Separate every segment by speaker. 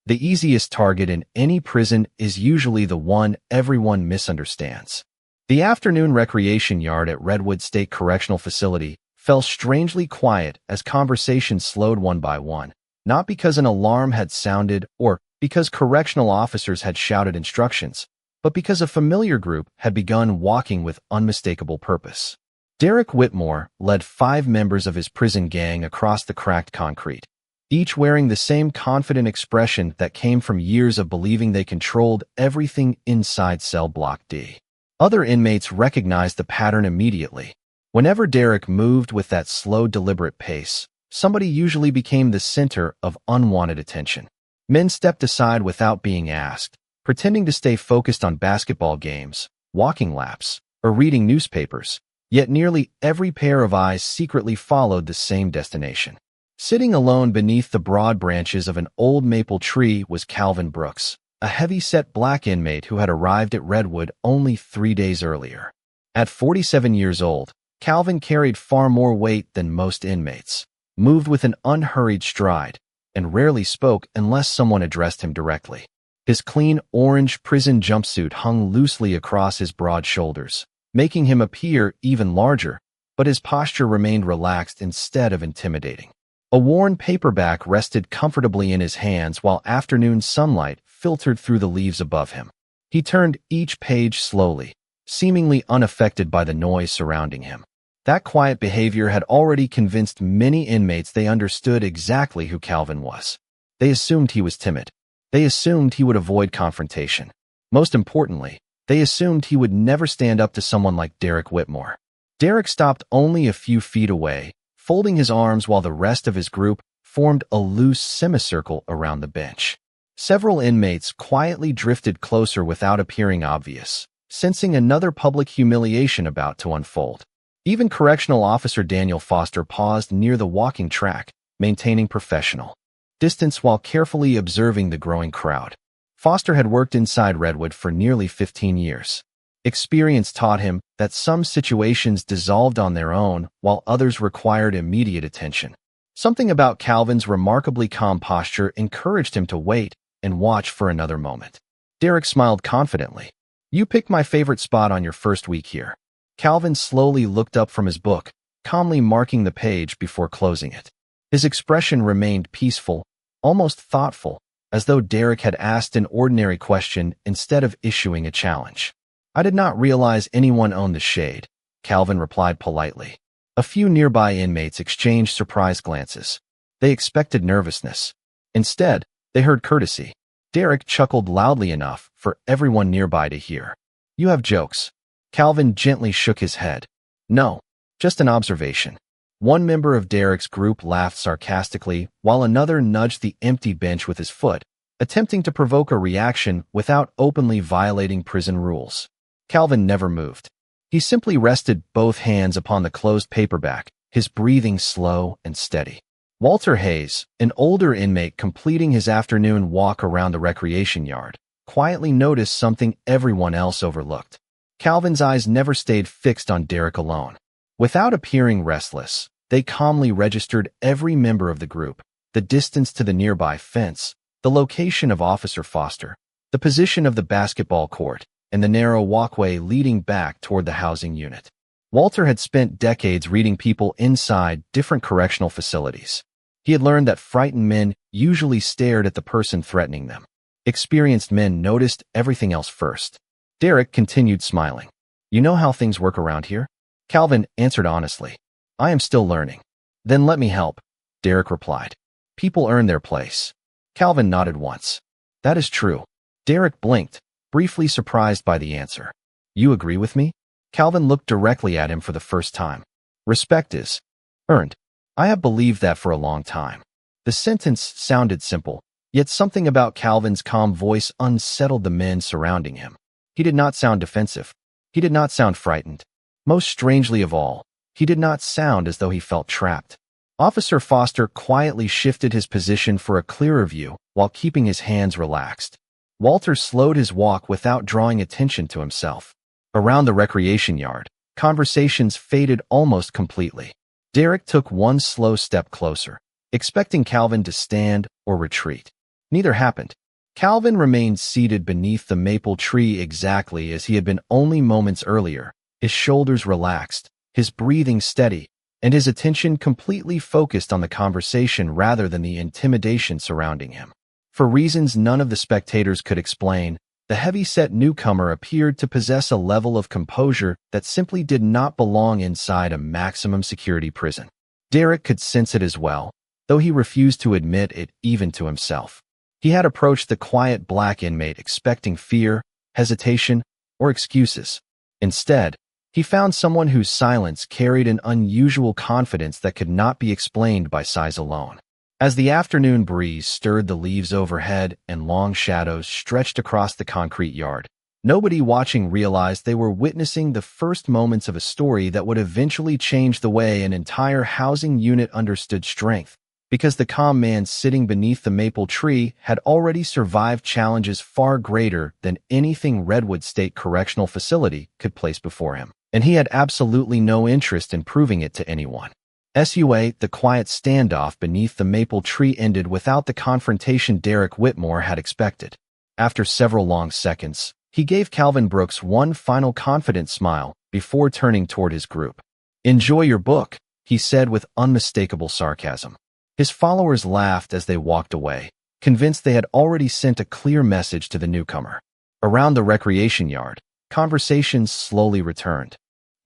Speaker 1: The easiest target in any prison is usually the one everyone misunderstands. The afternoon recreation yard at Redwood State Correctional Facility fell strangely quiet as conversations slowed one by one, not because an alarm had sounded or because correctional officers had shouted instructions, but because a familiar group had begun walking with unmistakable purpose. Derek Whitmore led 5 members of his prison gang across the cracked concrete, each wearing the same confident expression that came from years of believing they controlled everything inside cell block D. Other inmates recognized the pattern immediately. Whenever Derek moved with that slow, deliberate pace, somebody usually became the center of unwanted attention. Men stepped aside without being asked, pretending to stay focused on basketball games, walking laps, or reading newspapers, yet nearly every pair of eyes secretly followed the same destination. Sitting alone beneath the broad branches of an old maple tree was Calvin Brooks, a heavy-set black inmate who had arrived at Redwood only 3 days earlier. At 47 years old, Calvin carried far more weight than most inmates, moved with an unhurried stride, and rarely spoke unless someone addressed him directly. His clean orange prison jumpsuit hung loosely across his broad shoulders, making him appear even larger, but his posture remained relaxed instead of intimidating. A worn paperback rested comfortably in his hands while afternoon sunlight filtered through the leaves above him. He turned each page slowly, seemingly unaffected by the noise surrounding him. That quiet behavior had already convinced many inmates they understood exactly who Calvin was. They assumed he was timid. They assumed he would avoid confrontation. Most importantly, they assumed he would never stand up to someone like Derek Whitmore. Derek stopped only a few feet away, folding his arms while the rest of his group formed a loose semicircle around the bench. Several inmates quietly drifted closer without appearing obvious, sensing another public humiliation about to unfold. Even Correctional Officer Daniel Foster paused near the walking track, maintaining professional distance while carefully observing the growing crowd. Foster had worked inside Redwood for nearly 15 years. Experience taught him that some situations dissolved on their own while others required immediate attention. Something about Calvin's remarkably calm posture encouraged him to wait and watch for another moment. Derek smiled confidently. "You picked my favorite spot on your first week here." Calvin slowly looked up from his book, calmly marking the page before closing it. His expression remained peaceful, almost thoughtful, as though Derek had asked an ordinary question instead of issuing a challenge. "I did not realize anyone owned the shade," Calvin replied politely. A few nearby inmates exchanged surprised glances. They expected nervousness. Instead, they heard courtesy. Derek chuckled loudly enough for everyone nearby to hear. "You have jokes." Calvin gently shook his head. "No, just an observation." One member of Derek's group laughed sarcastically, while another nudged the empty bench with his foot, attempting to provoke a reaction without openly violating prison rules. Calvin never moved. He simply rested both hands upon the closed paperback, his breathing slow and steady. Walter Hayes, an older inmate completing his afternoon walk around the recreation yard, quietly noticed something everyone else overlooked. Calvin's eyes never stayed fixed on Derek alone. Without appearing restless, they calmly registered every member of the group, the distance to the nearby fence, the location of Officer Foster, the position of the basketball court, and the narrow walkway leading back toward the housing unit. Walter had spent decades reading people inside different correctional facilities. He had learned that frightened men usually stared at the person threatening them. Experienced men noticed everything else first. Derek continued smiling. "You know how things work around here?" Calvin answered honestly. "I am still learning." "Then let me help," Derek replied. "People earn their place." Calvin nodded once. "That is true." Derek blinked, briefly surprised by the answer. "You agree with me?" Calvin looked directly at him for the first time. "Respect is earned. I have believed that for a long time." The sentence sounded simple, yet something about Calvin's calm voice unsettled the men surrounding him. He did not sound defensive. He did not sound frightened. Most strangely of all, he did not sound as though he felt trapped. Officer Foster quietly shifted his position for a clearer view while keeping his hands relaxed. Walter slowed his walk without drawing attention to himself. Around the recreation yard, conversations faded almost completely. Derek took one slow step closer, expecting Calvin to stand or retreat. Neither happened. Calvin remained seated beneath the maple tree exactly as he had been only moments earlier, his shoulders relaxed, his breathing steady, and his attention completely focused on the conversation rather than the intimidation surrounding him. For reasons none of the spectators could explain, the heavy-set newcomer appeared to possess a level of composure that simply did not belong inside a maximum security prison. Derek could sense it as well, though he refused to admit it even to himself. He had approached the quiet black inmate expecting fear, hesitation, or excuses. Instead, he found someone whose silence carried an unusual confidence that could not be explained by size alone. As the afternoon breeze stirred the leaves overhead and long shadows stretched across the concrete yard, nobody watching realized they were witnessing the first moments of a story that would eventually change the way an entire housing unit understood strength, because the calm man sitting beneath the maple tree had already survived challenges far greater than anything Redwood State Correctional Facility could place before him, and he had absolutely no interest in proving it to anyone. The quiet standoff beneath the maple tree ended without the confrontation Derek Whitmore had expected. After several long seconds, he gave Calvin Brooks one final confident smile before turning toward his group. "Enjoy your book," he said with unmistakable sarcasm. His followers laughed as they walked away, convinced they had already sent a clear message to the newcomer. Around the recreation yard, conversations slowly returned.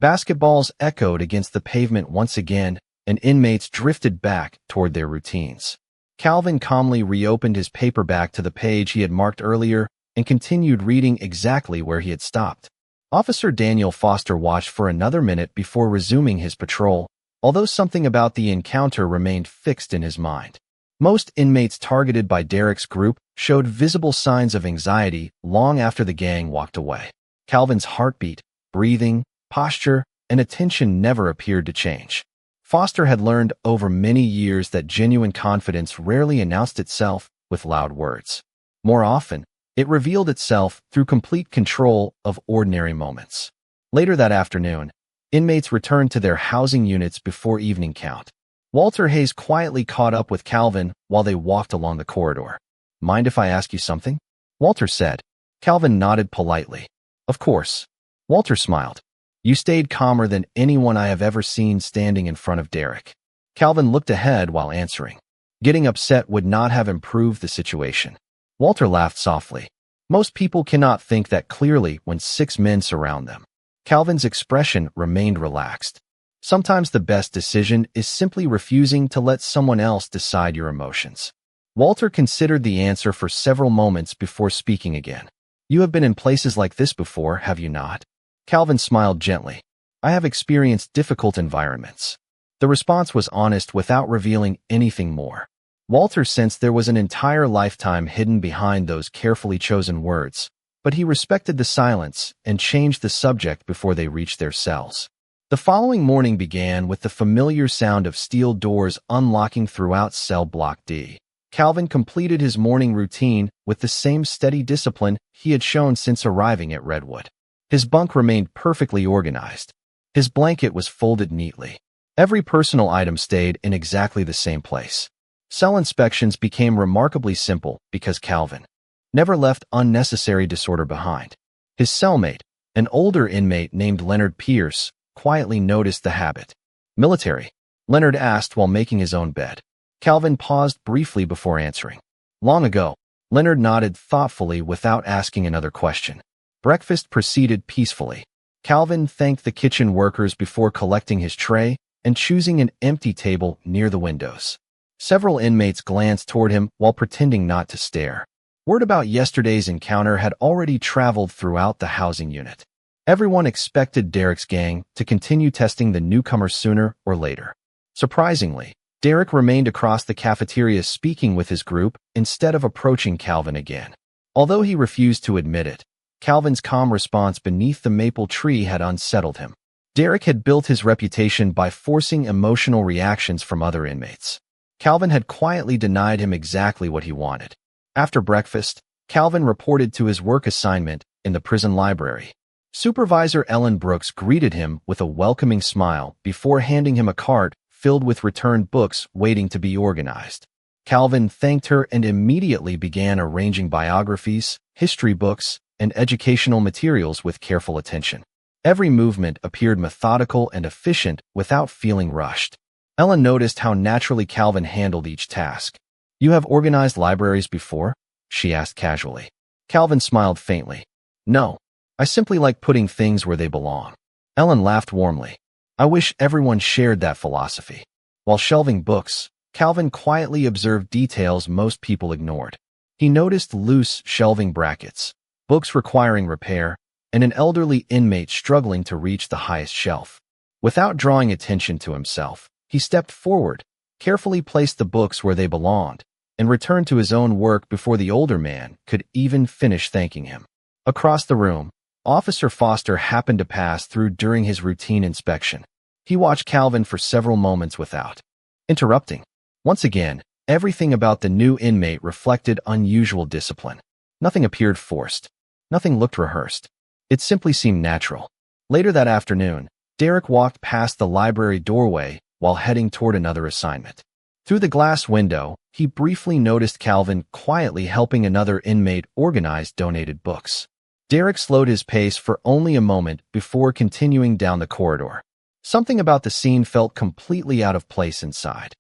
Speaker 1: Basketballs echoed against the pavement once again, and inmates drifted back toward their routines. Calvin calmly reopened his paperback to the page he had marked earlier and continued reading exactly where he had stopped. Officer Daniel Foster watched for another minute before resuming his patrol, although something about the encounter remained fixed in his mind. Most inmates targeted by Derek's group showed visible signs of anxiety long after the gang walked away. Calvin's heartbeat, breathing, posture, and attention never appeared to change. Foster had learned over many years that genuine confidence rarely announced itself with loud words. More often, it revealed itself through complete control of ordinary moments. Later that afternoon, inmates returned to their housing units before evening count. Walter Hayes quietly caught up with Calvin while they walked along the corridor. "Mind if I ask you something?" Walter said. Calvin nodded politely. "Of course." Walter smiled. "You stayed calmer than anyone I have ever seen standing in front of Derek." Calvin looked ahead while answering. Getting upset would not have improved the situation. Walter laughed softly. Most people cannot think that clearly when 6 men surround them. Calvin's expression remained relaxed. Sometimes the best decision is simply refusing to let someone else decide your emotions. Walter considered the answer for several moments before speaking again. "You have been in places like this before, have you not?" Calvin smiled gently. "I have experienced difficult environments." The response was honest without revealing anything more. Walter sensed there was an entire lifetime hidden behind those carefully chosen words, but he respected the silence and changed the subject before they reached their cells. The following morning began with the familiar sound of steel doors unlocking throughout cell block D. Calvin completed his morning routine with the same steady discipline he had shown since arriving at Redwood. His bunk remained perfectly organized. His blanket was folded neatly. Every personal item stayed in exactly the same place. Cell inspections became remarkably simple because Calvin never left unnecessary disorder behind. His cellmate, an older inmate named Leonard Pierce, quietly noticed the habit. "Military?" Leonard asked while making his own bed. Calvin paused briefly before answering. "Long ago." Leonard nodded thoughtfully without asking another question. Breakfast proceeded peacefully. Calvin thanked the kitchen workers before collecting his tray and choosing an empty table near the windows. Several inmates glanced toward him while pretending not to stare. Word about yesterday's encounter had already traveled throughout the housing unit. Everyone expected Derek's gang to continue testing the newcomer sooner or later. Surprisingly, Derek remained across the cafeteria speaking with his group instead of approaching Calvin again. Although he refused to admit it, Calvin's calm response beneath the maple tree had unsettled him. Derek had built his reputation by forcing emotional reactions from other inmates. Calvin had quietly denied him exactly what he wanted. After breakfast, Calvin reported to his work assignment in the prison library. Supervisor Ellen Brooks greeted him with a welcoming smile before handing him a cart filled with returned books waiting to be organized. Calvin thanked her and immediately began arranging biographies, history books, and educational materials with careful attention. Every movement appeared methodical and efficient without feeling rushed. Ellen noticed how naturally Calvin handled each task. "You have organized libraries before?" she asked casually. Calvin smiled faintly. "No, I simply like putting things where they belong." Ellen laughed warmly. "I wish everyone shared that philosophy." While shelving books, Calvin quietly observed details most people ignored. He noticed loose shelving brackets, books requiring repair, and an elderly inmate struggling to reach the highest shelf. Without drawing attention to himself, he stepped forward, carefully placed the books where they belonged, and returned to his own work before the older man could even finish thanking him. Across the room, Officer Foster happened to pass through during his routine inspection. He watched Calvin for several moments without interrupting. Once again, everything about the new inmate reflected unusual discipline. Nothing appeared forced. Nothing looked rehearsed. It simply seemed natural. Later that afternoon, Derek walked past the library doorway while heading toward another assignment. Through the glass window, he briefly noticed Calvin quietly helping another inmate organize donated books. Derek slowed his pace for only a moment before continuing down the corridor. Something about the scene felt completely out of place inside.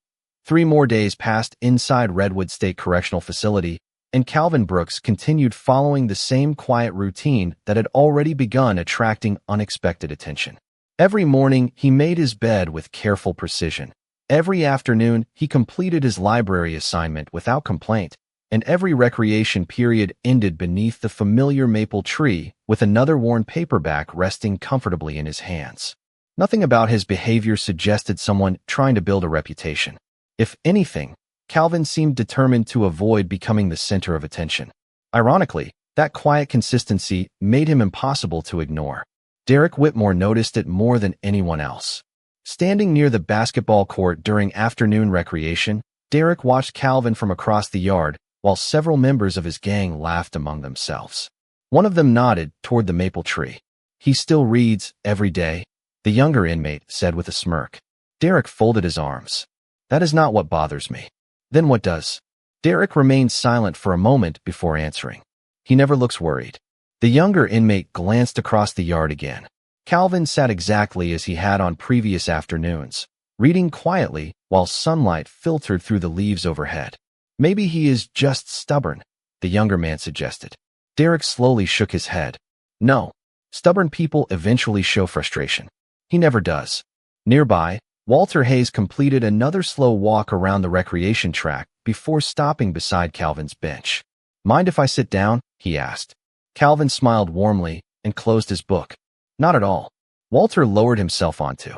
Speaker 1: 3 more days passed inside Redwood State Correctional Facility, and Calvin Brooks continued following the same quiet routine that had already begun attracting unexpected attention. Every morning, he made his bed with careful precision. Every afternoon, he completed his library assignment without complaint, and every recreation period ended beneath the familiar maple tree with another worn paperback resting comfortably in his hands. Nothing about his behavior suggested someone trying to build a reputation. If anything, Calvin seemed determined to avoid becoming the center of attention. Ironically, that quiet consistency made him impossible to ignore. Derek Whitmore noticed it more than anyone else. Standing near the basketball court during afternoon recreation, Derek watched Calvin from across the yard while several members of his gang laughed among themselves. One of them nodded toward the maple tree. "He still reads every day," the younger inmate said with a smirk. Derek folded his arms. "That is not what bothers me." "Then what does?" Derek remained silent for a moment before answering. "He never looks worried." The younger inmate glanced across the yard again. Calvin sat exactly as he had on previous afternoons, reading quietly while sunlight filtered through the leaves overhead. "Maybe he is just stubborn," the younger man suggested. Derek slowly shook his head. "No, stubborn people eventually show frustration. He never does." Nearby, Walter Hayes completed another slow walk around the recreation track before stopping beside Calvin's bench. "Mind if I sit down?" he asked. Calvin smiled warmly and closed his book. "Not at all." Walter lowered himself onto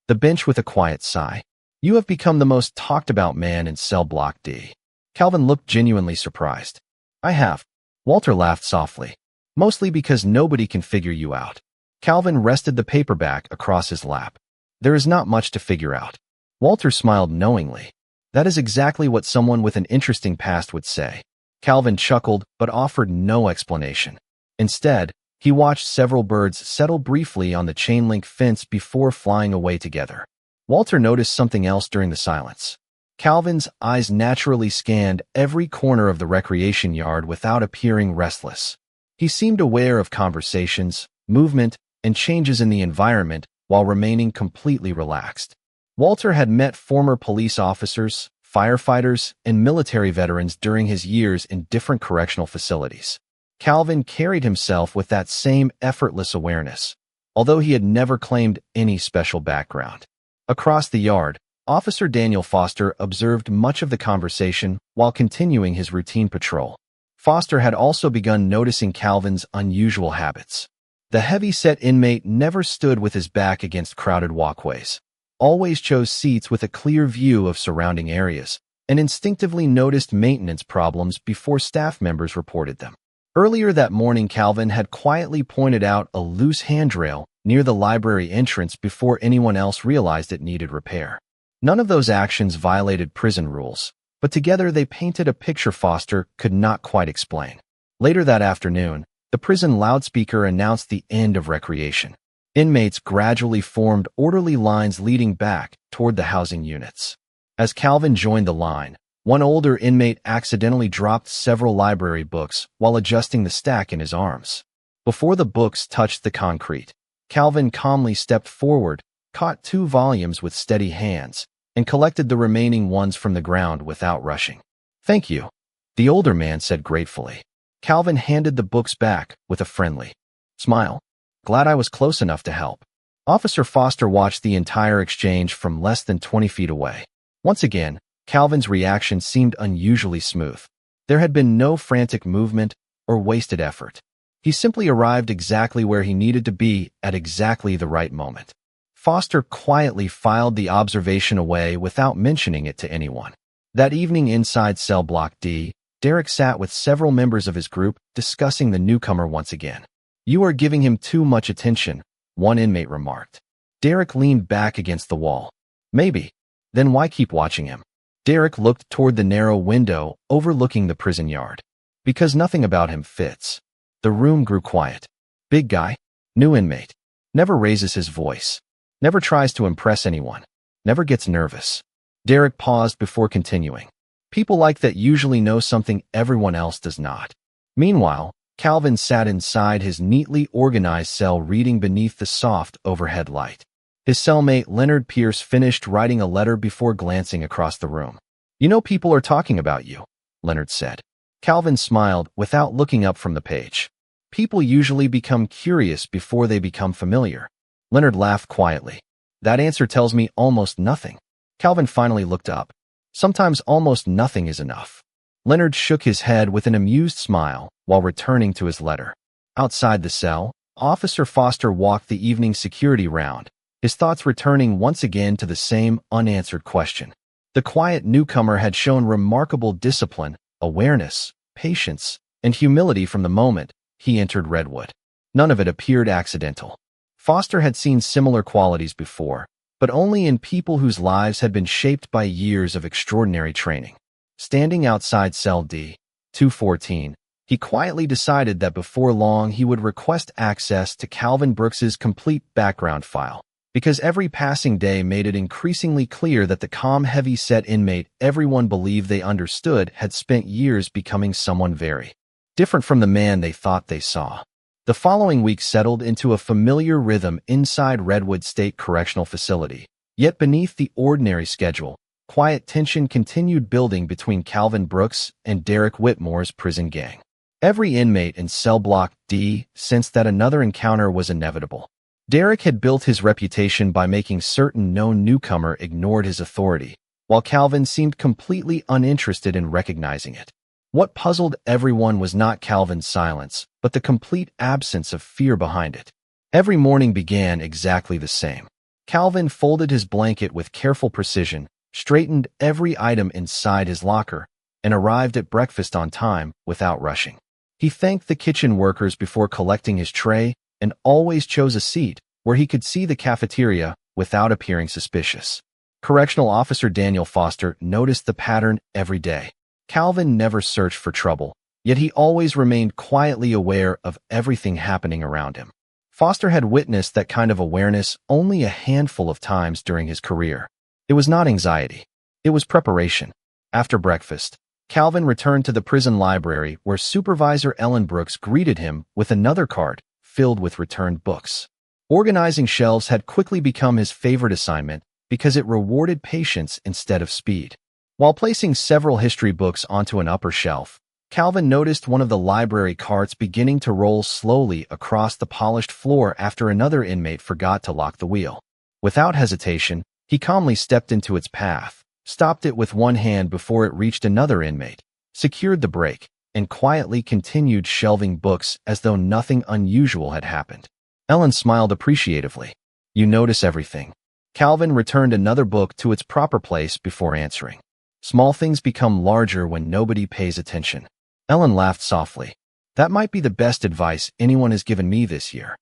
Speaker 1: the bench with a quiet sigh. "You have become the most talked about man in cell block D." Calvin looked genuinely surprised. "I have." Walter laughed softly. "Mostly because nobody can figure you out." Calvin rested the paperback across his lap. "There is not much to figure out." Walter smiled knowingly. "That is exactly what someone with an interesting past would say." Calvin chuckled but offered no explanation. Instead, he watched several birds settle briefly on the chain-link fence before flying away together. Walter noticed something else during the silence. Calvin's eyes naturally scanned every corner of the recreation yard without appearing restless. He seemed aware of conversations, movement, and changes in the environment while remaining completely relaxed. Walter had met former police officers, firefighters, and military veterans during his years in different correctional facilities. Calvin carried himself with that same effortless awareness, although he had never claimed any special background. Across the yard, Officer Daniel Foster observed much of the conversation while continuing his routine patrol. Foster had also begun noticing Calvin's unusual habits. The heavy-set inmate never stood with his back against crowded walkways, always chose seats with a clear view of surrounding areas, and instinctively noticed maintenance problems before staff members reported them. Earlier that morning, Calvin had quietly pointed out a loose handrail near the library entrance before anyone else realized it needed repair. None of those actions violated prison rules, but together they painted a picture Foster could not quite explain. Later that afternoon, the prison loudspeaker announced the end of recreation. Inmates gradually formed orderly lines leading back toward the housing units. As Calvin joined the line, One older inmate accidentally dropped several library books while adjusting the stack in his arms. Before the books touched the concrete, Calvin calmly stepped forward, caught 2 volumes with steady hands, and collected the remaining ones from the ground without rushing. "Thank you," the older man said gratefully. Calvin handed the books back with a friendly smile. "Glad I was close enough to help." Officer Foster watched the entire exchange from less than 20 feet away. Once again, Calvin's reaction seemed unusually smooth. There had been no frantic movement or wasted effort. He simply arrived exactly where he needed to be at exactly the right moment. Foster quietly filed the observation away without mentioning it to anyone. That evening inside cell block D, Derek sat with several members of his group discussing the newcomer once again. "You are giving him too much attention," one inmate remarked. Derek leaned back against the wall. "Maybe. Then why keep watching him?" Derek looked toward the narrow window overlooking the prison yard. "Because nothing about him fits." The room grew quiet. "Big guy, new inmate. Never raises his voice. Never tries to impress anyone. Never gets nervous." Derek paused before continuing. "People like that usually know something everyone else does not." Meanwhile, Calvin sat inside his neatly organized cell reading beneath the soft overhead light. His cellmate Leonard Pierce finished writing a letter before glancing across the room. "You know people are talking about you," Leonard said. Calvin smiled without looking up from the page. "People usually become curious before they become familiar." Leonard laughed quietly. "That answer tells me almost nothing." Calvin finally looked up. "Sometimes almost nothing is enough." Leonard shook his head with an amused smile while returning to his letter. Outside the cell, Officer Foster walked the evening security round, his thoughts returning once again to the same unanswered question. The quiet newcomer had shown remarkable discipline, awareness, patience, and humility from the moment he entered Redwood. None of it appeared accidental. Foster had seen similar qualities before, but only in people whose lives had been shaped by years of extraordinary training. Standing outside cell D, 214, he quietly decided that before long he would request access to Calvin Brooks's complete background file, because every passing day made it increasingly clear that the calm, heavy-set inmate everyone believed they understood had spent years becoming someone very different from the man they thought they saw. The following week settled into a familiar rhythm inside Redwood State Correctional Facility, yet beneath the ordinary schedule, quiet tension continued building between Calvin Brooks and Derek Whitmore's prison gang. Every inmate in cell block D sensed that another encounter was inevitable. Derek had built his reputation by making certain no newcomer ignored his authority, while Calvin seemed completely uninterested in recognizing it. What puzzled everyone was not Calvin's silence, but the complete absence of fear behind it. Every morning began exactly the same. Calvin folded his blanket with careful precision, straightened every item inside his locker, and arrived at breakfast on time without rushing. He thanked the kitchen workers before collecting his tray and always chose a seat where he could see the cafeteria without appearing suspicious. Correctional Officer Daniel Foster noticed the pattern every day. Calvin never searched for trouble, yet he always remained quietly aware of everything happening around him. Foster had witnessed that kind of awareness only a handful of times during his career. It was not anxiety. It was preparation. After breakfast, Calvin returned to the prison library where Supervisor Ellen Brooks greeted him with another cart filled with returned books. Organizing shelves had quickly become his favorite assignment because it rewarded patience instead of speed. While placing several history books onto an upper shelf, Calvin noticed one of the library carts beginning to roll slowly across the polished floor after another inmate forgot to lock the wheel. Without hesitation, he calmly stepped into its path, stopped it with one hand before it reached another inmate, secured the brake, and quietly continued shelving books as though nothing unusual had happened. Ellen smiled appreciatively. "You notice everything." Calvin returned another book to its proper place before answering. "Small things become larger when nobody pays attention." Ellen laughed softly. "That might be the best advice anyone has given me this year."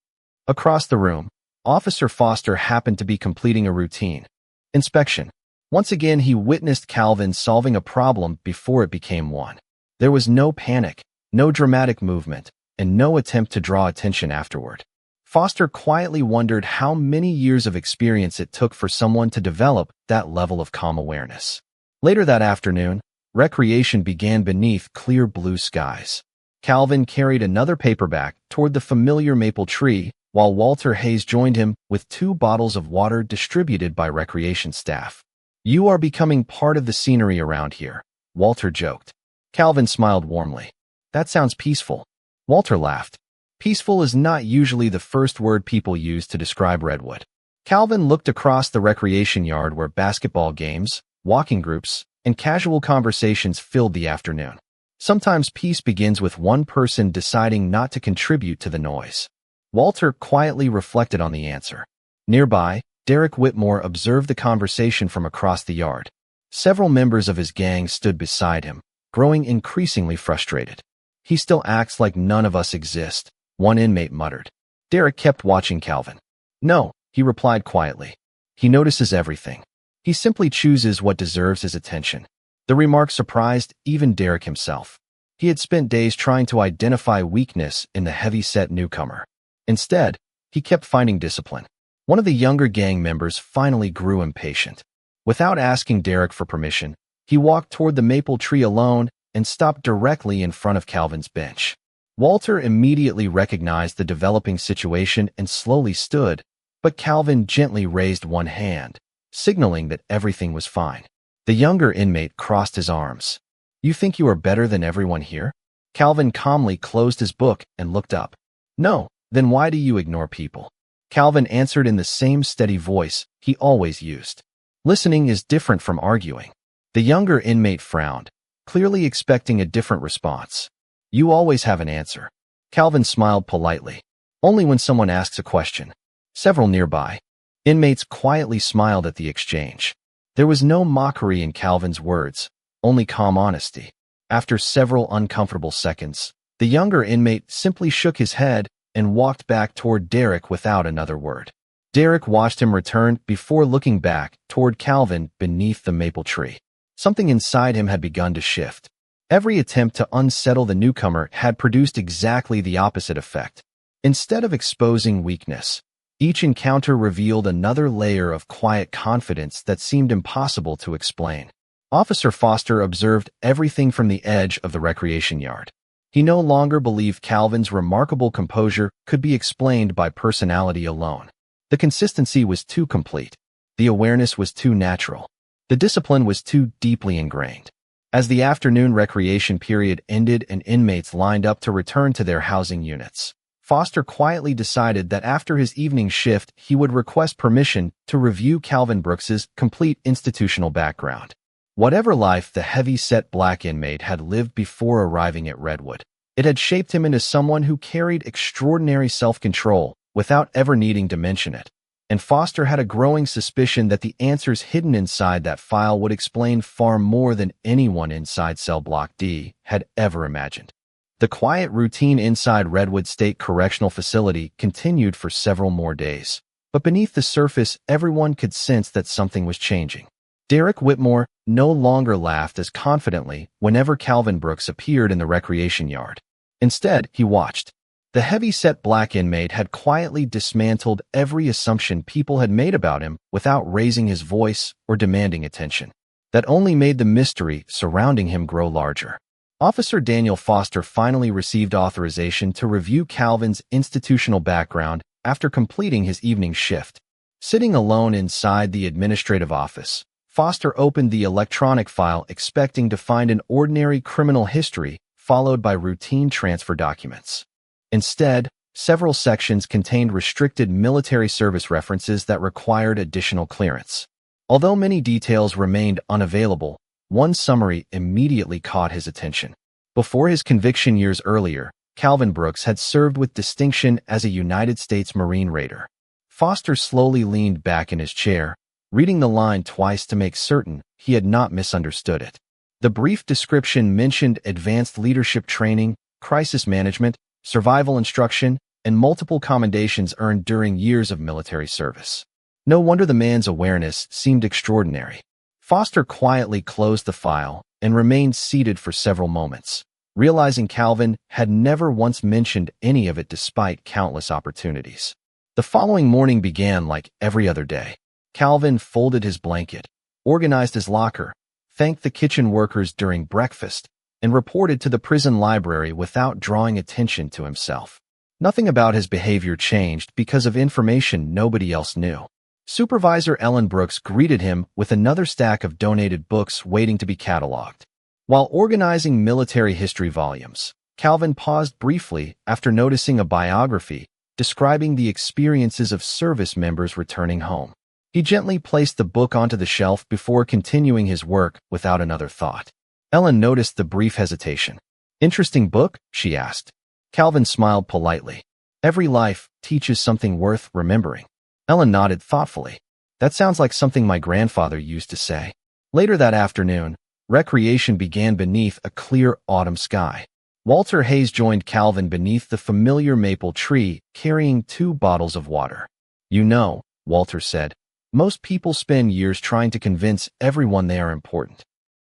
Speaker 1: Across the room, Officer Foster happened to be completing a routine inspection. Once again, he witnessed Calvin solving a problem before it became one. There was no panic, no dramatic movement, and no attempt to draw attention afterward. Foster quietly wondered how many years of experience it took for someone to develop that level of calm awareness. Later that afternoon, Recreation began beneath clear blue skies. Calvin carried another paperback toward the familiar maple tree, while Walter Hayes joined him with 2 bottles of water distributed by recreation staff. "You are becoming part of the scenery around here," Walter joked. Calvin smiled warmly. "That sounds peaceful." Walter laughed. Peaceful is not usually the first word people use to describe Redwood. Calvin looked across the recreation yard where basketball games, walking groups, and casual conversations filled the afternoon. Sometimes peace begins with one person deciding not to contribute to the noise. Walter quietly reflected on the answer. Nearby, Derek Whitmore observed the conversation from across the yard. Several members of his gang stood beside him, growing increasingly frustrated. "He still acts like none of us exist," one inmate muttered. Derek kept watching Calvin. "No," he replied quietly. "He notices everything. He simply chooses what deserves his attention." The remark surprised even Derek himself. He had spent days trying to identify weakness in the heavy-set newcomer. Instead, he kept finding discipline. One of the younger gang members finally grew impatient. Without asking Derek for permission, he walked toward the maple tree alone and stopped directly in front of Calvin's bench. Walter immediately recognized the developing situation and slowly stood, but Calvin gently raised one hand, signaling that everything was fine. The younger inmate crossed his arms. "You think you are better than everyone here?" Calvin calmly closed his book and looked up. "No, then why do you ignore people?" Calvin answered in the same steady voice he always used. "Listening is different from arguing." The younger inmate frowned, clearly expecting a different response. "You always have an answer." Calvin smiled politely. "Only when someone asks a question." Several nearby inmates quietly smiled at the exchange. There was no mockery in Calvin's words, only calm honesty. After several uncomfortable seconds, the younger inmate simply shook his head and walked back toward Derek without another word. Derek watched him return before looking back toward Calvin beneath the maple tree. Something inside him had begun to shift. Every attempt to unsettle the newcomer had produced exactly the opposite effect. Instead of exposing weakness, each encounter revealed another layer of quiet confidence that seemed impossible to explain. Officer Foster observed everything from the edge of the recreation yard. He no longer believed Calvin's remarkable composure could be explained by personality alone. The consistency was too complete. The awareness was too natural. The discipline was too deeply ingrained. As the afternoon recreation period ended and inmates lined up to return to their housing units, Foster quietly decided that after his evening shift, he would request permission to review Calvin Brooks's complete institutional background. Whatever life the heavy-set black inmate had lived before arriving at Redwood, it had shaped him into someone who carried extraordinary self-control without ever needing to mention it. And Foster had a growing suspicion that the answers hidden inside that file would explain far more than anyone inside Cell Block D had ever imagined. The quiet routine inside Redwood State Correctional Facility continued for several more days, but beneath the surface, everyone could sense that something was changing. Derek Whitmore no longer laughed as confidently whenever Calvin Brooks appeared in the recreation yard. Instead, he watched. The heavy-set black inmate had quietly dismantled every assumption people had made about him without raising his voice or demanding attention. That only made the mystery surrounding him grow larger. Officer Daniel Foster finally received authorization to review Calvin's institutional background after completing his evening shift. Sitting alone inside the administrative office, Foster opened the electronic file expecting to find an ordinary criminal history followed by routine transfer documents. Instead, several sections contained restricted military service references that required additional clearance. Although many details remained unavailable, one summary immediately caught his attention. Before his conviction years earlier, Calvin Brooks had served with distinction as a United States Marine Raider. Foster slowly leaned back in his chair, reading the line twice to make certain he had not misunderstood it. The brief description mentioned advanced leadership training, crisis management, survival instruction, and multiple commendations earned during years of military service. No wonder the man's awareness seemed extraordinary. Foster quietly closed the file and remained seated for several moments, realizing Calvin had never once mentioned any of it despite countless opportunities. The following morning began like every other day. Calvin folded his blanket, organized his locker, thanked the kitchen workers during breakfast, and reported to the prison library without drawing attention to himself. Nothing about his behavior changed because of information nobody else knew. Supervisor Ellen Brooks greeted him with another stack of donated books waiting to be cataloged. While organizing military history volumes, Calvin paused briefly after noticing a biography describing the experiences of service members returning home. He gently placed the book onto the shelf before continuing his work without another thought. Ellen noticed the brief hesitation. "Interesting book?" she asked. Calvin smiled politely. "Every life teaches something worth remembering." Ellen nodded thoughtfully. "That sounds like something my grandfather used to say." Later that afternoon, recreation began beneath a clear autumn sky. Walter Hayes joined Calvin beneath the familiar maple tree, carrying 2 bottles of water. "You know," Walter said, "most people spend years trying to convince everyone they are important."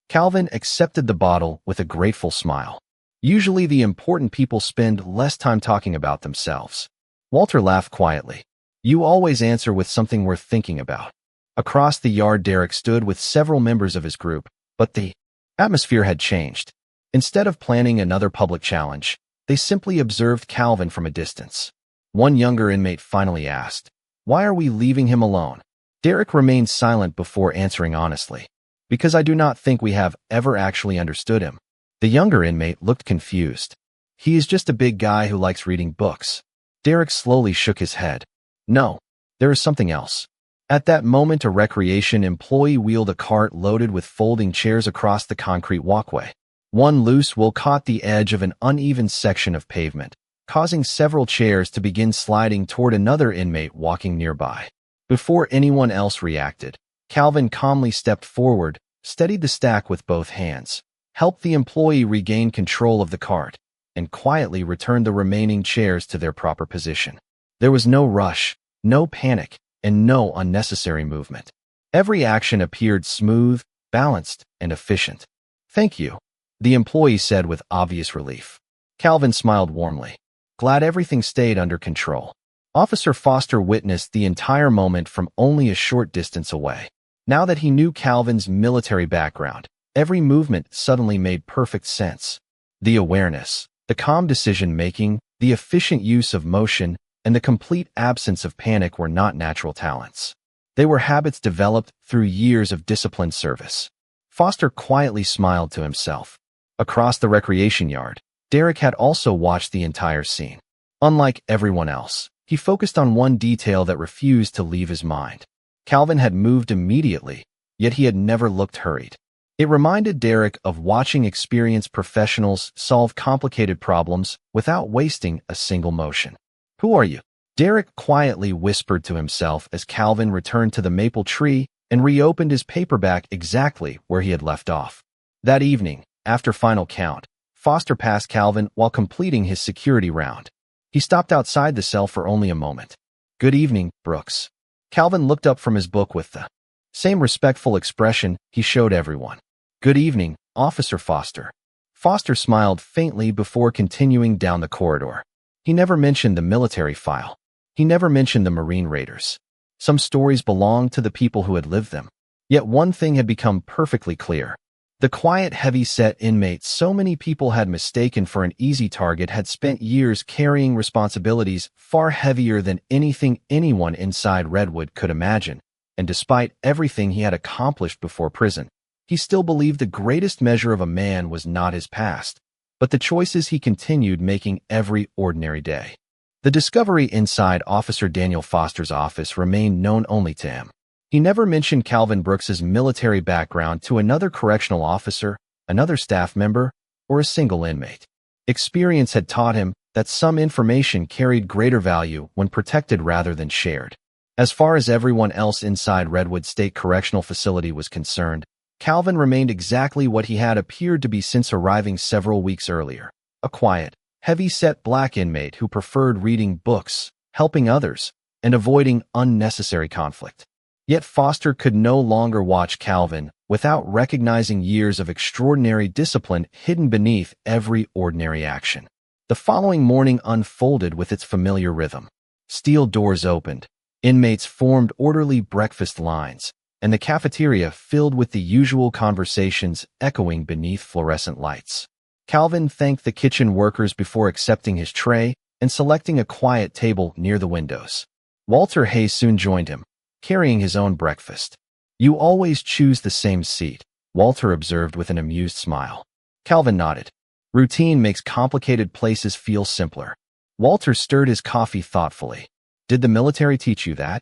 Speaker 1: Calvin accepted the bottle with a grateful smile. "Usually the important people spend less time talking about themselves." Walter laughed quietly. "You always answer with something worth thinking about." Across the yard, Derek stood with several members of his group, but the atmosphere had changed. Instead of planning another public challenge, they simply observed Calvin from a distance. One younger inmate finally asked, "Why are we leaving him alone?" Derek remained silent before answering honestly, "Because I do not think we have ever actually understood him." The younger inmate looked confused. "He is just a big guy who likes reading books." Derek slowly shook his head. "No, there is something else." At that moment, a recreation employee wheeled a cart loaded with folding chairs across the concrete walkway. One loose wheel caught the edge of an uneven section of pavement, causing several chairs to begin sliding toward another inmate walking nearby. Before anyone else reacted, Calvin calmly stepped forward, steadied the stack with both hands, helped the employee regain control of the cart, and quietly returned the remaining chairs to their proper position. There was no rush, no panic, and no unnecessary movement. Every action appeared smooth, balanced, and efficient. "Thank you," the employee said with obvious relief. Calvin smiled warmly. "Glad everything stayed under control." Officer Foster witnessed the entire moment from only a short distance away. Now that he knew Calvin's military background, every movement suddenly made perfect sense. The awareness, the calm decision-making, the efficient use of motion, and the complete absence of panic were not natural talents. They were habits developed through years of disciplined service. Foster quietly smiled to himself. Across the recreation yard, Derek had also watched the entire scene. Unlike everyone else, he focused on one detail that refused to leave his mind. Calvin had moved immediately, yet he had never looked hurried. It reminded Derek of watching experienced professionals solve complicated problems without wasting a single motion. "Who are you?" Derek quietly whispered to himself as Calvin returned to the maple tree and reopened his paperback exactly where he had left off. That evening, after final count, Foster passed Calvin while completing his security round. He stopped outside the cell for only a moment. "Good evening, Brooks." Calvin looked up from his book with the same respectful expression he showed everyone. "Good evening, Officer Foster." Foster smiled faintly before continuing down the corridor. He never mentioned the military file. He never mentioned the Marine Raiders. Some stories belonged to the people who had lived them. Yet one thing had become perfectly clear. The quiet, heavy-set inmate so many people had mistaken for an easy target had spent years carrying responsibilities far heavier than anything anyone inside Redwood could imagine, and despite everything he had accomplished before prison, he still believed the greatest measure of a man was not his past, but the choices he continued making every ordinary day. The discovery inside Officer Daniel Foster's office remained known only to him. He never mentioned Calvin Brooks's military background to another correctional officer, another staff member, or a single inmate. Experience had taught him that some information carried greater value when protected rather than shared. As far as everyone else inside Redwood State Correctional Facility was concerned, Calvin remained exactly what he had appeared to be since arriving several weeks earlier, a quiet, heavy-set black inmate who preferred reading books, helping others, and avoiding unnecessary conflict. Yet Foster could no longer watch Calvin without recognizing years of extraordinary discipline hidden beneath every ordinary action. The following morning unfolded with its familiar rhythm. Steel doors opened. Inmates formed orderly breakfast lines, and the cafeteria filled with the usual conversations echoing beneath fluorescent lights. Calvin thanked the kitchen workers before accepting his tray and selecting a quiet table near the windows. Walter Hayes soon joined him, carrying his own breakfast. "You always choose the same seat," Walter observed with an amused smile. Calvin nodded. "Routine makes complicated places feel simpler." Walter stirred his coffee thoughtfully. "Did the military teach you that?"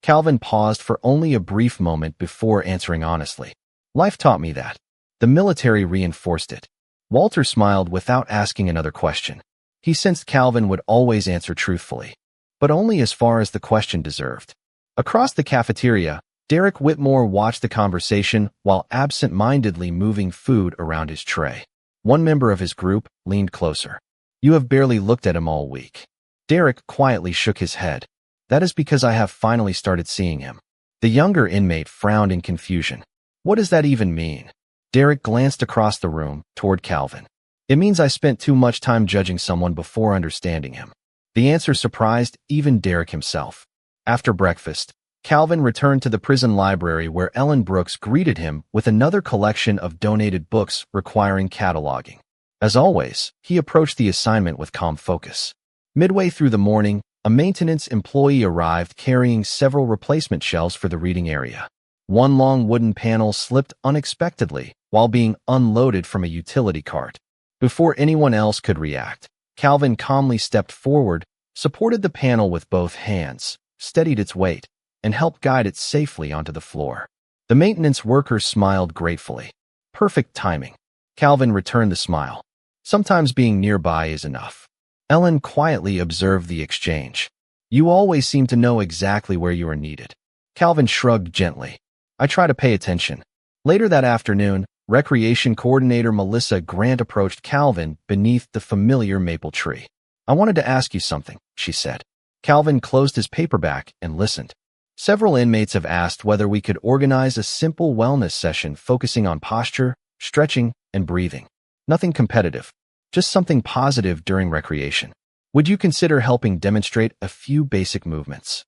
Speaker 1: Calvin paused for only a brief moment before answering honestly. "Life taught me that. The military reinforced it." Walter smiled without asking another question. He sensed Calvin would always answer truthfully, but only as far as the question deserved. Across the cafeteria, Derek Whitmore watched the conversation while absent-mindedly moving food around his tray. One member of his group leaned closer. "You have barely looked at him all week." Derek quietly shook his head. "That is because I have finally started seeing him." The younger inmate frowned in confusion. "What does that even mean?" Derek glanced across the room toward Calvin. "It means I spent too much time judging someone before understanding him." The answer surprised even Derek himself. After breakfast, Calvin returned to the prison library where Ellen Brooks greeted him with another collection of donated books requiring cataloging. As always, he approached the assignment with calm focus. Midway through the morning, a maintenance employee arrived carrying several replacement shelves for the reading area. One long wooden panel slipped unexpectedly while being unloaded from a utility cart. Before anyone else could react, Calvin calmly stepped forward, supported the panel with both hands, steadied its weight, and helped guide it safely onto the floor. The maintenance worker smiled gratefully. Perfect timing. Calvin returned the smile. Sometimes being nearby is enough. Ellen quietly observed the exchange. "You always seem to know exactly where you are needed." Calvin shrugged gently. "I try to pay attention." Later that afternoon, Recreation Coordinator Melissa Grant approached Calvin beneath the familiar maple tree. "I wanted to ask you something," she said. Calvin closed his paperback and listened. "Several inmates have asked whether we could organize a simple wellness session focusing on posture, stretching, and breathing. Nothing competitive, just something positive during recreation. Would you consider helping demonstrate a few basic movements?"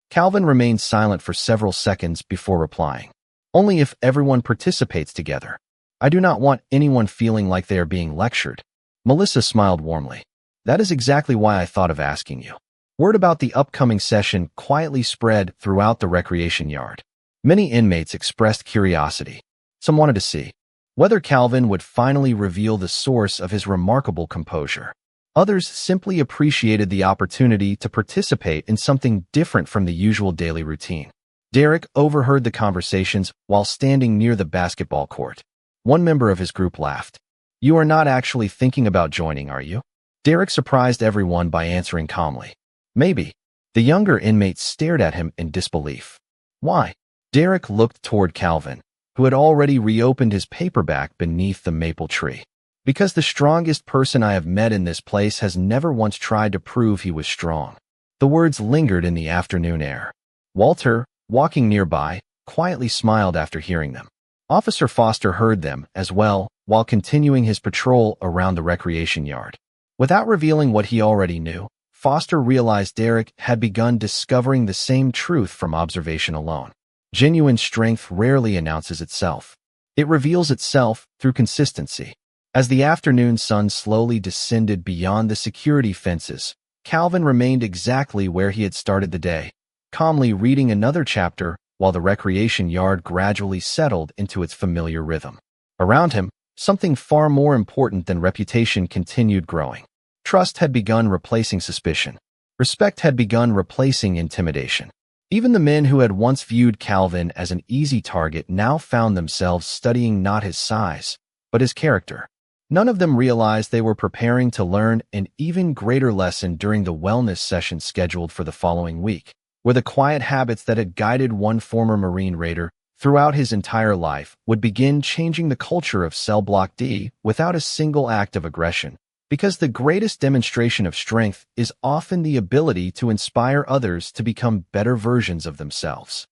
Speaker 1: Calvin remained silent for several seconds before replying. "Only if everyone participates together. I do not want anyone feeling like they are being lectured." Melissa smiled warmly. "That is exactly why I thought of asking you." Word about the upcoming session quietly spread throughout the recreation yard. Many inmates expressed curiosity. Some wanted to see whether Calvin would finally reveal the source of his remarkable composure. Others simply appreciated the opportunity to participate in something different from the usual daily routine. Derek overheard the conversations while standing near the basketball court. One member of his group laughed. "You are not actually thinking about joining, are you?" Derek surprised everyone by answering calmly. "Maybe." The younger inmate stared at him in disbelief. "Why?" Derek looked toward Calvin, who had already reopened his paperback beneath the maple tree. "Because the strongest person I have met in this place has never once tried to prove he was strong." The words lingered in the afternoon air. Walter, walking nearby, quietly smiled after hearing them. Officer Foster heard them as well while continuing his patrol around the recreation yard. Without revealing what he already knew, Foster realized Derek had begun discovering the same truth from observation alone. Genuine strength rarely announces itself. It reveals itself through consistency. As the afternoon sun slowly descended beyond the security fences, Calvin remained exactly where he had started the day, calmly reading another chapter while the recreation yard gradually settled into its familiar rhythm. Around him, something far more important than reputation continued growing. Trust had begun replacing suspicion. Respect had begun replacing intimidation. Even the men who had once viewed Calvin as an easy target now found themselves studying not his size, but his character. None of them realized they were preparing to learn an even greater lesson during the wellness session scheduled for the following week, where the quiet habits that had guided one former Marine raider throughout his entire life would begin changing the culture of Cell Block D without a single act of aggression. Because the greatest demonstration of strength is often the ability to inspire others to become better versions of themselves.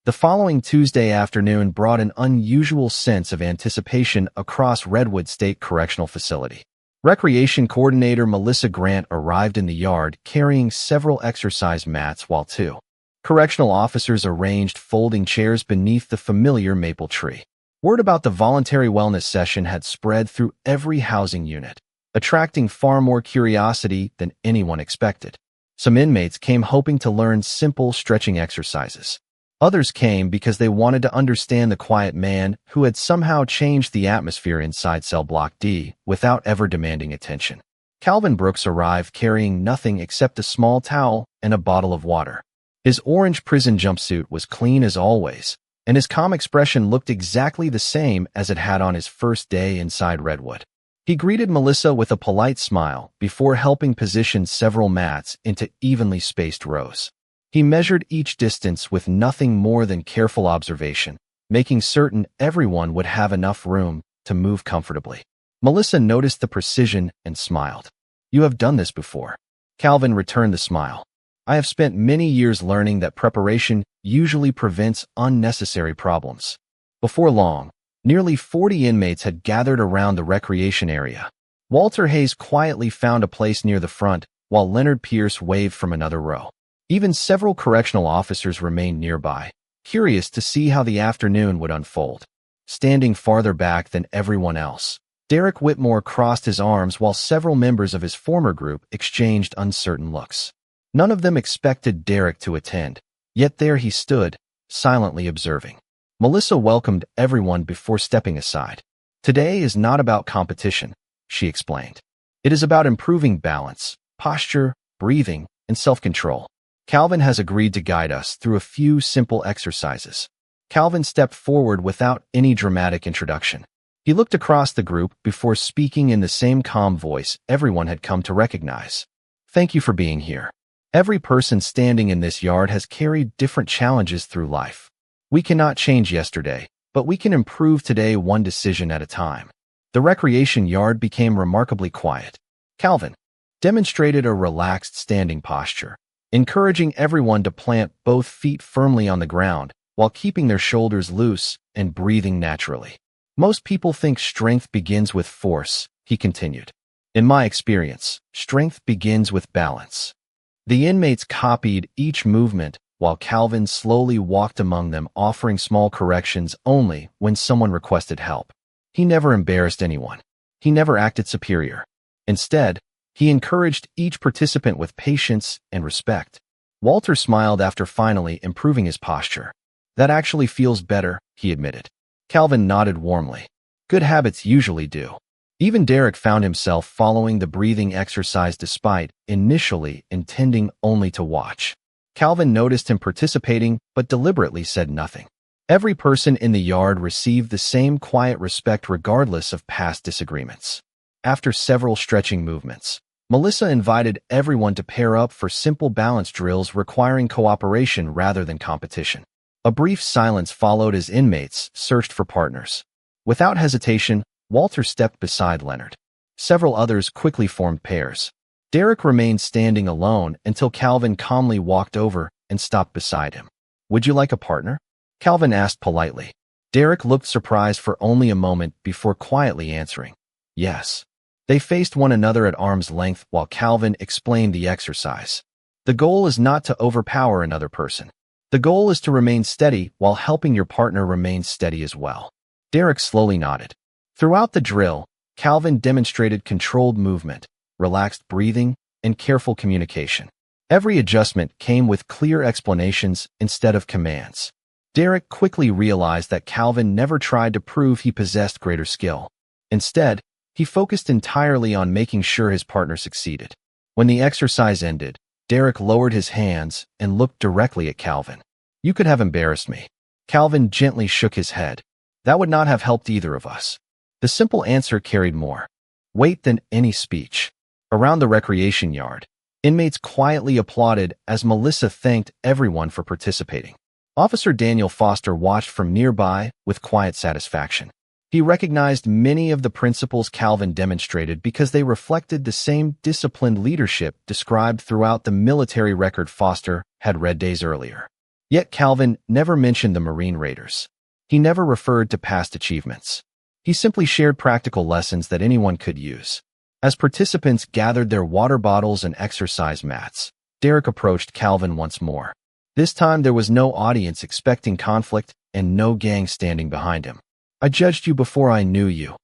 Speaker 1: The following Tuesday afternoon brought an unusual sense of anticipation across Redwood State Correctional Facility. Recreation Coordinator Melissa Grant arrived in the yard carrying several exercise mats while two Correctional officers arranged folding chairs beneath the familiar maple tree. Word about the voluntary wellness session had spread through every housing unit, attracting far more curiosity than anyone expected. Some inmates came hoping to learn simple stretching exercises. Others came because they wanted to understand the quiet man who had somehow changed the atmosphere inside cell block D without ever demanding attention. Calvin Brooks arrived carrying nothing except a small towel and a bottle of water. His orange prison jumpsuit was clean as always, and his calm expression looked exactly the same as it had on his first day inside Redwood. He greeted Melissa with a polite smile before helping position several mats into evenly spaced rows. He measured each distance with nothing more than careful observation, making certain everyone would have enough room to move comfortably. Melissa noticed the precision and smiled. "You have done this before." Calvin returned the smile. "I have spent many years learning that preparation usually prevents unnecessary problems." Before long, nearly 40 inmates had gathered around the recreation area. Walter Hayes quietly found a place near the front, while Leonard Pierce waved from another row. Even several correctional officers remained nearby, curious to see how the afternoon would unfold. Standing farther back than everyone else, Derek Whitmore crossed his arms while several members of his former group exchanged uncertain looks. None of them expected Derek to attend, yet there he stood, silently observing. Melissa welcomed everyone before stepping aside. "Today is not about competition," she explained. "It is about improving balance, posture, breathing, and self-control. Calvin has agreed to guide us through a few simple exercises." Calvin stepped forward without any dramatic introduction. He looked across the group before speaking in the same calm voice everyone had come to recognize. "Thank you for being here. Every person standing in this yard has carried different challenges through life. We cannot change yesterday, but we can improve today one decision at a time." The recreation yard became remarkably quiet. Calvin demonstrated a relaxed standing posture, encouraging everyone to plant both feet firmly on the ground while keeping their shoulders loose and breathing naturally. "Most people think strength begins with force," he continued. "In my experience, strength begins with balance." The inmates copied each movement while Calvin slowly walked among them, offering small corrections only when someone requested help. He never embarrassed anyone. He never acted superior. Instead, he encouraged each participant with patience and respect. Walter smiled after finally improving his posture. "That actually feels better," he admitted. Calvin nodded warmly. Good habits usually do. Even Derek found himself following the breathing exercise despite initially intending only to watch. Calvin noticed him participating but deliberately said nothing. Every person in the yard received the same quiet respect regardless of past disagreements. After several stretching movements, Melissa invited everyone to pair up for simple balance drills requiring cooperation rather than competition. A brief silence followed as inmates searched for partners. Without hesitation, Walter stepped beside Leonard. Several others quickly formed pairs. Derek remained standing alone until Calvin calmly walked over and stopped beside him. "Would you like a partner?" Calvin asked politely. Derek looked surprised for only a moment before quietly answering, "Yes." They faced one another at arm's length while Calvin explained the exercise. The goal is not to overpower another person. The goal is to remain steady while helping your partner remain steady as well. Derek slowly nodded. Throughout the drill, Calvin demonstrated controlled movement, relaxed breathing, and careful communication. Every adjustment came with clear explanations instead of commands. Derek quickly realized that Calvin never tried to prove he possessed greater skill. Instead, he focused entirely on making sure his partner succeeded. When the exercise ended, Derek lowered his hands and looked directly at Calvin. "You could have embarrassed me." Calvin gently shook his head. "That would not have helped either of us." The simple answer carried more weight than any speech. Around the recreation yard, inmates quietly applauded as Melissa thanked everyone for participating. Officer Daniel Foster watched from nearby with quiet satisfaction. He recognized many of the principles Calvin demonstrated because they reflected the same disciplined leadership described throughout the military record Foster had read days earlier. Yet Calvin never mentioned the Marine Raiders. He never referred to past achievements. He simply shared practical lessons that anyone could use. As participants gathered their water bottles and exercise mats, Derek approached Calvin once more. This time there was no audience expecting conflict and no gang standing behind him. I judged you before I knew you,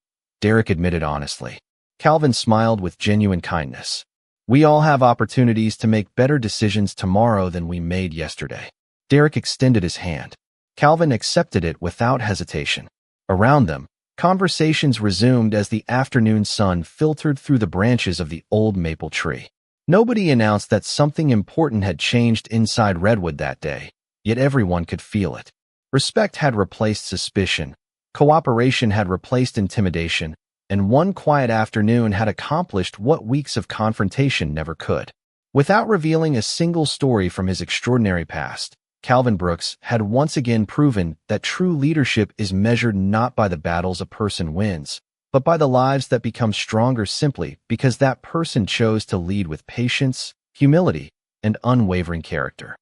Speaker 1: Derek admitted honestly. Calvin smiled with genuine kindness. We all have opportunities to make better decisions tomorrow than we made yesterday. Derek extended his hand. Calvin accepted it without hesitation. Around them, conversations resumed as the afternoon sun filtered through the branches of the old maple tree. Nobody announced that something important had changed inside Redwood that day, yet everyone could feel it. Respect had replaced suspicion, cooperation had replaced intimidation, and one quiet afternoon had accomplished what weeks of confrontation never could. Without revealing a single story from his extraordinary past, Calvin Brooks had once again proven that true leadership is measured not by the battles a person wins, but by the lives that become stronger simply because that person chose to lead with patience, humility, and unwavering character.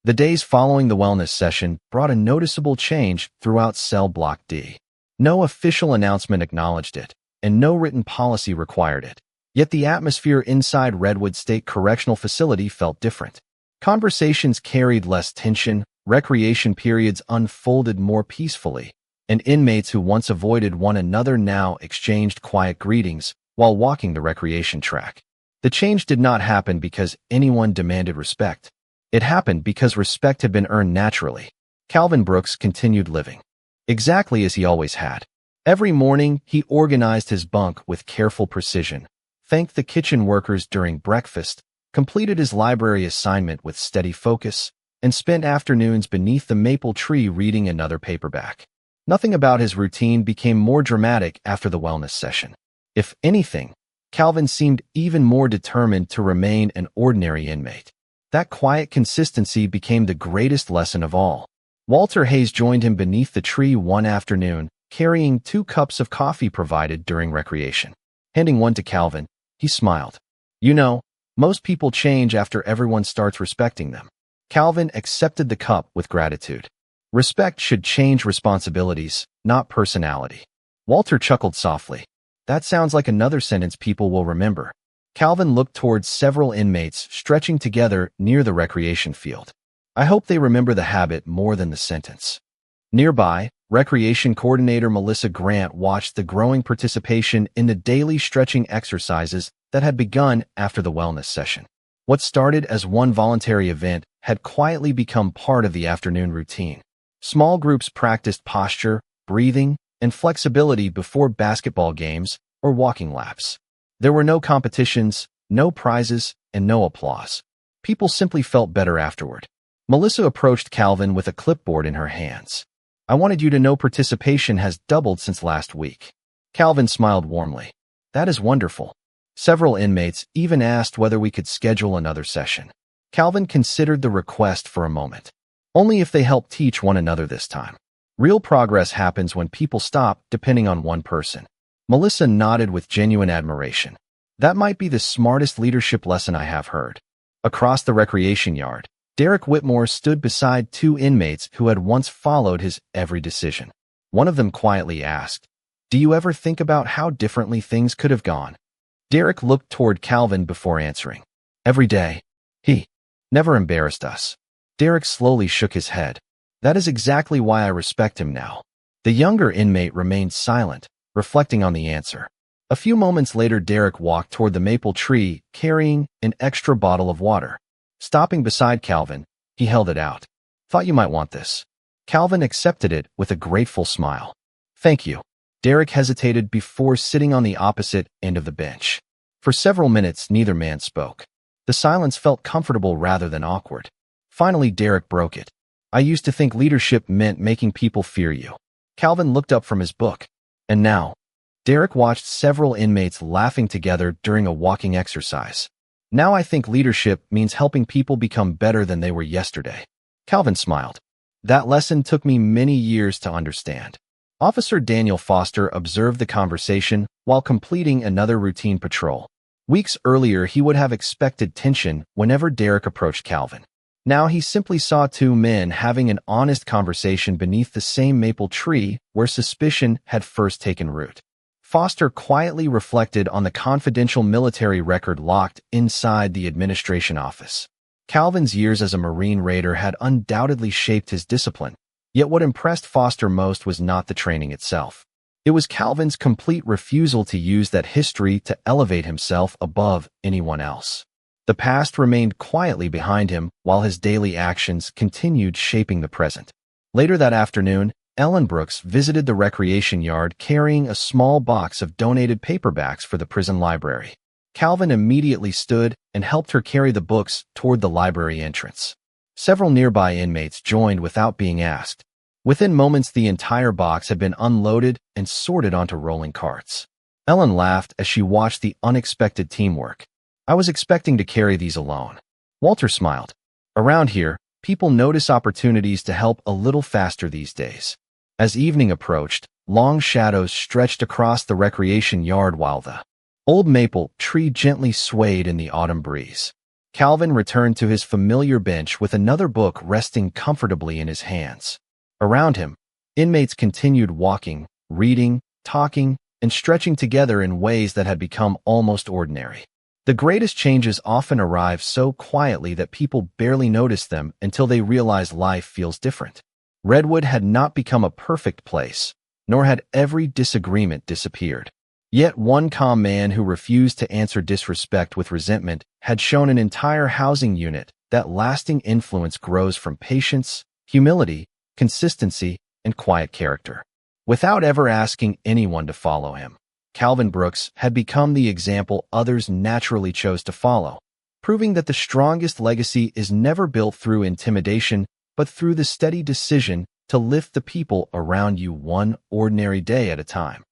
Speaker 1: The days following the wellness session brought a noticeable change throughout Cell Block D. No official announcement acknowledged it, and no written policy required it. Yet the atmosphere inside Redwood State Correctional Facility felt different. Conversations carried less tension, recreation periods unfolded more peacefully, and inmates who once avoided one another now exchanged quiet greetings while walking the recreation track. The change did not happen because anyone demanded respect. It happened because respect had been earned naturally. Calvin Brooks continued living exactly as he always had. Every morning, he organized his bunk with careful precision, thanked the kitchen workers during breakfast, completed his library assignment with steady focus, and spent afternoons beneath the maple tree reading another paperback. Nothing about his routine became more dramatic after the wellness session. If anything, Calvin seemed even more determined to remain an ordinary inmate. That quiet consistency became the greatest lesson of all. Walter Hayes joined him beneath the tree one afternoon, carrying 2 cups of coffee provided during recreation. Handing one to Calvin, he smiled. You know, most people change after everyone starts respecting them. Calvin accepted the cup with gratitude. Respect should change responsibilities, not personality. Walter chuckled softly. That sounds like another sentence people will remember. Calvin looked towards several inmates stretching together near the recreation field. I hope they remember the habit more than the sentence. Nearby, Recreation Coordinator Melissa Grant watched the growing participation in the daily stretching exercises that had begun after the wellness session. What started as one voluntary event had quietly become part of the afternoon routine. Small groups practiced posture, breathing, and flexibility before basketball games or walking laps. There were no competitions, no prizes, and no applause. People simply felt better afterward. Melissa approached Calvin with a clipboard in her hands. I wanted you to know participation has doubled since last week. Calvin smiled warmly. That is wonderful. Several inmates even asked whether we could schedule another session. Calvin considered the request for a moment. Only if they help teach one another this time. Real progress happens when people stop depending on one person. Melissa nodded with genuine admiration. That might be the smartest leadership lesson I have heard. Across the recreation yard, Derek Whitmore stood beside 2 inmates who had once followed his every decision. One of them quietly asked, "Do you ever think about how differently things could have gone?" Derek looked toward Calvin before answering. Every day. He never embarrassed us. Derek slowly shook his head. That is exactly why I respect him now. The younger inmate remained silent, reflecting on the answer. A few moments later, Derek walked toward the maple tree, carrying an extra bottle of water. Stopping beside Calvin, he held it out. Thought you might want this. Calvin accepted it with a grateful smile. Thank you. Derek hesitated before sitting on the opposite end of the bench. For several minutes, neither man spoke. The silence felt comfortable rather than awkward. Finally, Derek broke it. I used to think leadership meant making people fear you. Calvin looked up from his book. And now, Derek watched several inmates laughing together during a walking exercise. Now I think leadership means helping people become better than they were yesterday. Calvin smiled. That lesson took me many years to understand. Officer Daniel Foster observed the conversation while completing another routine patrol. Weeks earlier, he would have expected tension whenever Derek approached Calvin. Now he simply saw 2 men having an honest conversation beneath the same maple tree where suspicion had first taken root. Foster quietly reflected on the confidential military record locked inside the administration office. Calvin's years as a Marine raider had undoubtedly shaped his discipline, yet what impressed Foster most was not the training itself. It was Calvin's complete refusal to use that history to elevate himself above anyone else. The past remained quietly behind him while his daily actions continued shaping the present. Later that afternoon, Ellen Brooks visited the recreation yard carrying a small box of donated paperbacks for the prison library. Calvin immediately stood and helped her carry the books toward the library entrance. Several nearby inmates joined without being asked. Within moments, the entire box had been unloaded and sorted onto rolling carts. Ellen laughed as she watched the unexpected teamwork. "I was expecting to carry these alone." Walter smiled. "Around here, people notice opportunities to help a little faster these days." As evening approached, long shadows stretched across the recreation yard while the old maple tree gently swayed in the autumn breeze. Calvin returned to his familiar bench with another book resting comfortably in his hands. Around him, inmates continued walking, reading, talking, and stretching together in ways that had become almost ordinary. The greatest changes often arrive so quietly that people barely notice them until they realize life feels different. Redwood had not become a perfect place, nor had every disagreement disappeared. Yet one calm man who refused to answer disrespect with resentment had shown an entire housing unit that lasting influence grows from patience, humility, consistency, and quiet character. Without ever asking anyone to follow him, Calvin Brooks had become the example others naturally chose to follow, proving that the strongest legacy is never built through intimidation, but through the steady decision to lift the people around you one ordinary day at a time.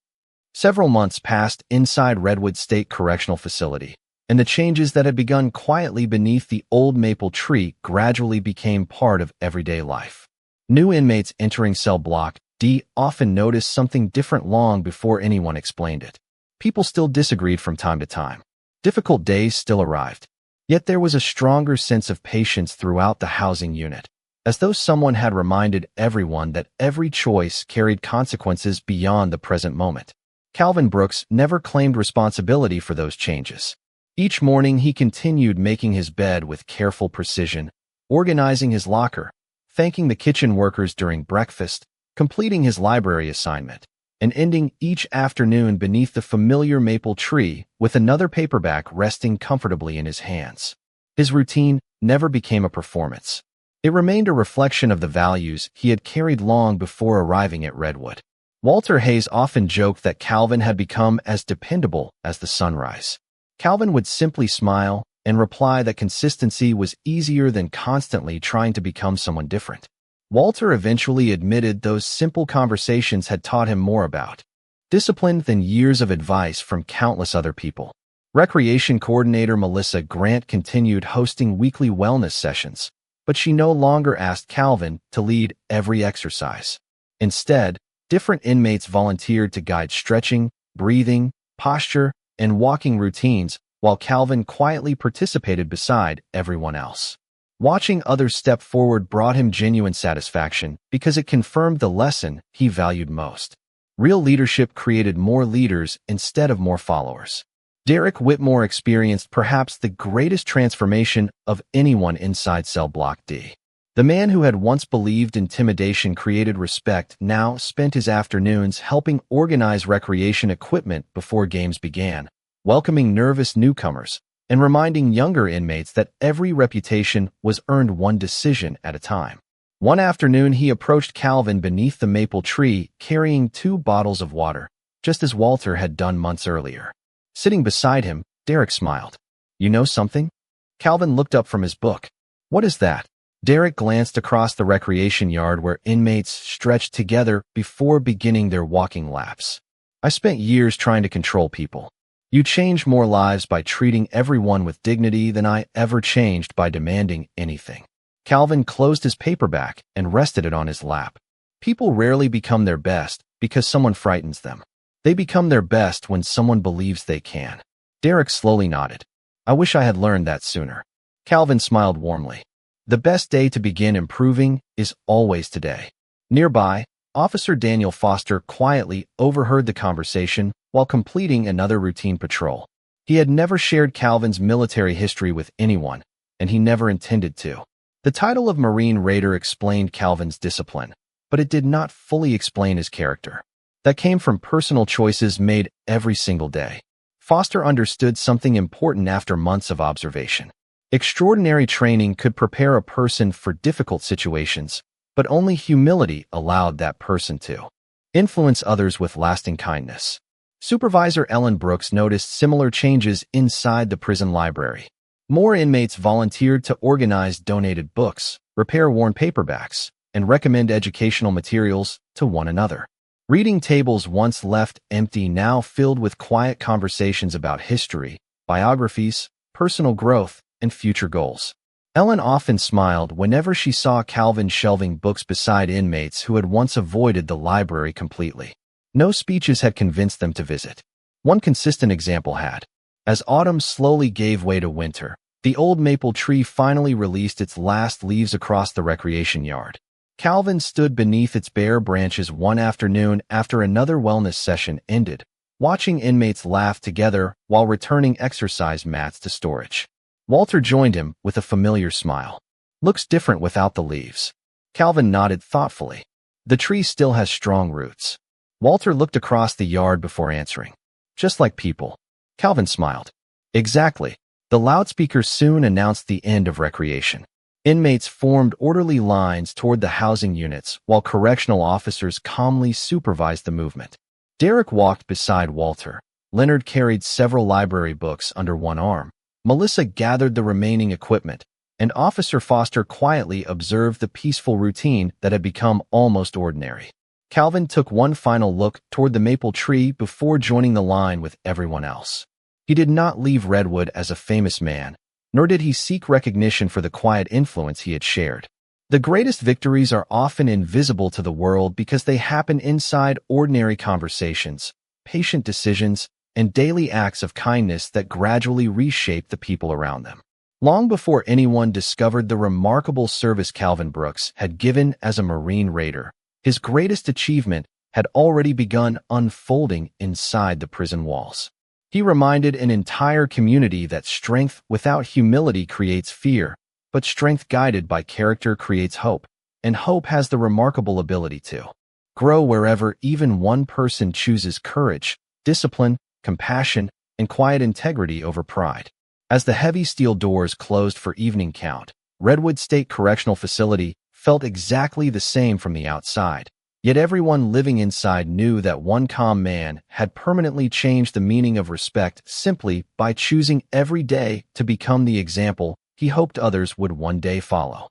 Speaker 1: Several months passed inside Redwood State Correctional Facility, and the changes that had begun quietly beneath the old maple tree gradually became part of everyday life. New inmates entering cell block D often noticed something different long before anyone explained it. People still disagreed from time to time. Difficult days still arrived. Yet there was a stronger sense of patience throughout the housing unit, as though someone had reminded everyone that every choice carried consequences beyond the present moment. Calvin Brooks never claimed responsibility for those changes. Each morning he continued making his bed with careful precision, organizing his locker, thanking the kitchen workers during breakfast, completing his library assignment, and ending each afternoon beneath the familiar maple tree with another paperback resting comfortably in his hands. His routine never became a performance. It remained a reflection of the values he had carried long before arriving at Redwood. Walter Hayes often joked that Calvin had become as dependable as the sunrise. Calvin would simply smile and reply that consistency was easier than constantly trying to become someone different. Walter eventually admitted those simple conversations had taught him more about discipline than years of advice from countless other people. Recreation coordinator Melissa Grant continued hosting weekly wellness sessions, but she no longer asked Calvin to lead every exercise. Instead, different inmates volunteered to guide stretching, breathing, posture, and walking routines, while Calvin quietly participated beside everyone else. Watching others step forward brought him genuine satisfaction because it confirmed the lesson he valued most. Real leadership created more leaders instead of more followers. Derek Whitmore experienced perhaps the greatest transformation of anyone inside Cell Block D. The man who had once believed intimidation created respect now spent his afternoons helping organize recreation equipment before games began, welcoming nervous newcomers, and reminding younger inmates that every reputation was earned one decision at a time. One afternoon, he approached Calvin beneath the maple tree, carrying 2 bottles of water, just as Walter had done months earlier. Sitting beside him, Derek smiled. "You know something?" Calvin looked up from his book. "What is that?" Derek glanced across the recreation yard where inmates stretched together before beginning their walking laps. "I spent years trying to control people. You change more lives by treating everyone with dignity than I ever changed by demanding anything." Calvin closed his paperback and rested it on his lap. People rarely become their best because someone frightens them. They become their best when someone believes they can. Derek slowly nodded. "I wish I had learned that sooner." Calvin smiled warmly. "The best day to begin improving is always today." Nearby, Officer Daniel Foster quietly overheard the conversation while completing another routine patrol. He had never shared Calvin's military history with anyone, and he never intended to. The title of Marine Raider explained Calvin's discipline, but it did not fully explain his character. That came from personal choices made every single day. Foster understood something important after months of observation. Extraordinary training could prepare a person for difficult situations, but only humility allowed that person to influence others with lasting kindness. Supervisor Ellen Brooks noticed similar changes inside the prison library. More inmates volunteered to organize donated books, repair worn paperbacks, and recommend educational materials to one another. Reading tables once left empty now filled with quiet conversations about history, biographies, personal growth, and future goals. Ellen often smiled whenever she saw Calvin shelving books beside inmates who had once avoided the library completely. No speeches had convinced them to visit. One consistent example had. As autumn slowly gave way to winter, the old maple tree finally released its last leaves across the recreation yard. Calvin stood beneath its bare branches one afternoon after another wellness session ended, watching inmates laugh together while returning exercise mats to storage. Walter joined him with a familiar smile. "Looks different without the leaves." Calvin nodded thoughtfully. "The tree still has strong roots." Walter looked across the yard before answering. "Just like people." Calvin smiled. "Exactly." The loudspeaker soon announced the end of recreation. Inmates formed orderly lines toward the housing units while correctional officers calmly supervised the movement. Derek walked beside Walter. Leonard carried several library books under one arm. Melissa gathered the remaining equipment, and Officer Foster quietly observed the peaceful routine that had become almost ordinary. Calvin took one final look toward the maple tree before joining the line with everyone else. He did not leave Redwood as a famous man, nor did he seek recognition for the quiet influence he had shared. The greatest victories are often invisible to the world because they happen inside ordinary conversations, patient decisions, and daily acts of kindness that gradually reshape the people around them. Long before anyone discovered the remarkable service Calvin Brooks had given as a Marine Raider, his greatest achievement had already begun unfolding inside the prison walls. He reminded an entire community that strength without humility creates fear, but strength guided by character creates hope, and hope has the remarkable ability to grow wherever even one person chooses courage, discipline, compassion, and quiet integrity over pride. As the heavy steel doors closed for evening count, Redwood State Correctional Facility felt exactly the same from the outside. Yet everyone living inside knew that one calm man had permanently changed the meaning of respect simply by choosing every day to become the example he hoped others would one day follow.